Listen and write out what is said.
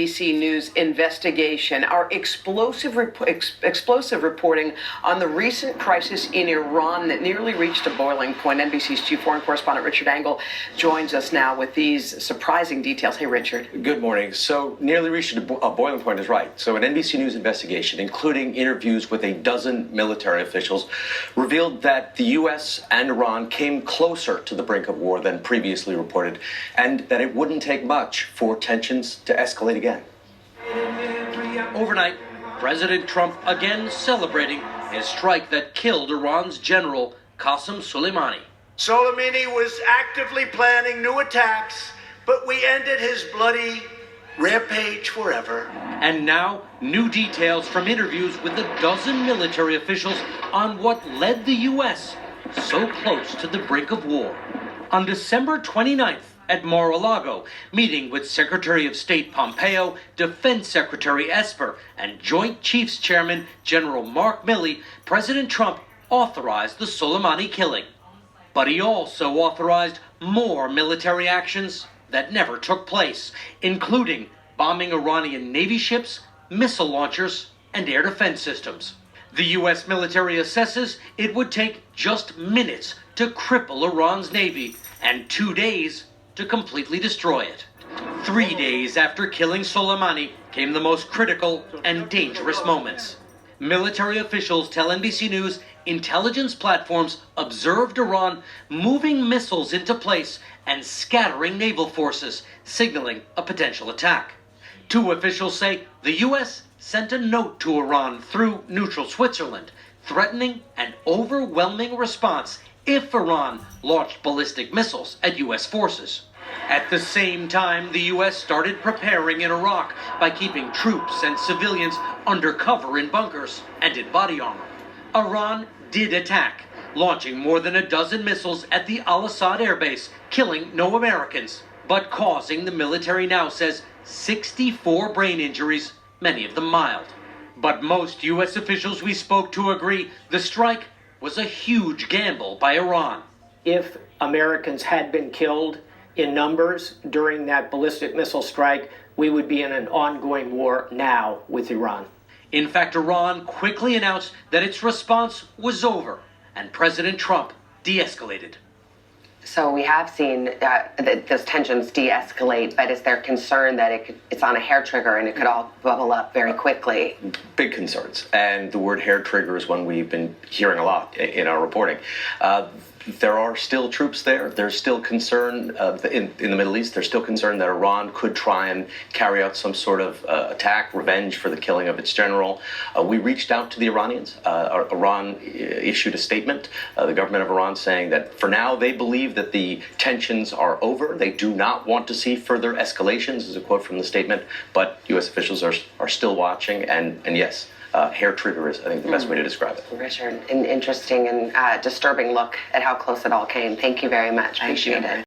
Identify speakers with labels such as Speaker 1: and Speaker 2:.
Speaker 1: ABC News investigation, our explosive reporting on the recent crisis in Iran that nearly reached a boiling point. NBC's chief foreign correspondent Richard Engel joins us now with these surprising details. Hey, Richard.
Speaker 2: Good morning. So nearly reached a boiling point is right. So an NBC News investigation, including interviews with a dozen military officials, revealed that the U.S. and Iran came closer to the brink of war than previously reported, and that it wouldn't take much for tensions to escalate again.
Speaker 3: Overnight, President Trump again celebrating his strike that killed Iran's general, Qasem Soleimani.
Speaker 4: Soleimani was actively planning new attacks, but we ended his bloody rampage forever.
Speaker 3: And now, new details from interviews with a dozen military officials on what led the U.S. so close to the brink of war. On December 29th, at Mar-a-Lago, meeting with Secretary of State Pompeo, Defense Secretary Esper, and Joint Chiefs Chairman General Mark Milley, President Trump authorized the Soleimani killing. But he also authorized more military actions that never took place, including bombing Iranian Navy ships, missile launchers, and air defense systems. The U.S. military assesses it would take just minutes to cripple Iran's Navy and 2 days to completely destroy it. 3 days after killing Soleimani came the most critical and dangerous moments. Military officials tell NBC News intelligence platforms observed Iran moving missiles into place and scattering naval forces, signaling a potential attack. Two officials say the U.S. sent a note to Iran through neutral Switzerland, threatening an overwhelming response if Iran launched ballistic missiles at U.S. forces. At the same time, the U.S. started preparing in Iraq by keeping troops and civilians under cover in bunkers and in body armor. Iran did attack, launching more than a dozen missiles at the Al-Assad airbase, killing no Americans, but causing, the military now says, 64 brain injuries, many of them mild. But most U.S. officials we spoke to agree the strike was a huge gamble by Iran.
Speaker 5: If Americans had been killed in numbers during that ballistic missile strike, we would be in an ongoing war now with Iran.
Speaker 3: In fact, Iran quickly announced that its response was over, and President Trump de-escalated.
Speaker 6: So we have seen those tensions de-escalate, but is there concern that it's on a hair trigger and it could all bubble up very quickly?
Speaker 2: Big concerns. And the word hair trigger is one we've been hearing a lot in our reporting. There are still troops there. There's still concern in the Middle East. There's still concern that Iran could try and carry out some sort of attack, revenge for the killing of its general. We reached out to the Iranians. Iran issued a statement, the government of Iran, saying that for now they believe that the tensions are over. They do not want to see further escalations, is a quote from the statement. But U.S. officials are still watching, and yes, hair trigger is, I think, the best way to describe it.
Speaker 6: Richard, an interesting and disturbing look at how close it all came. Thank you very much. Appreciate it.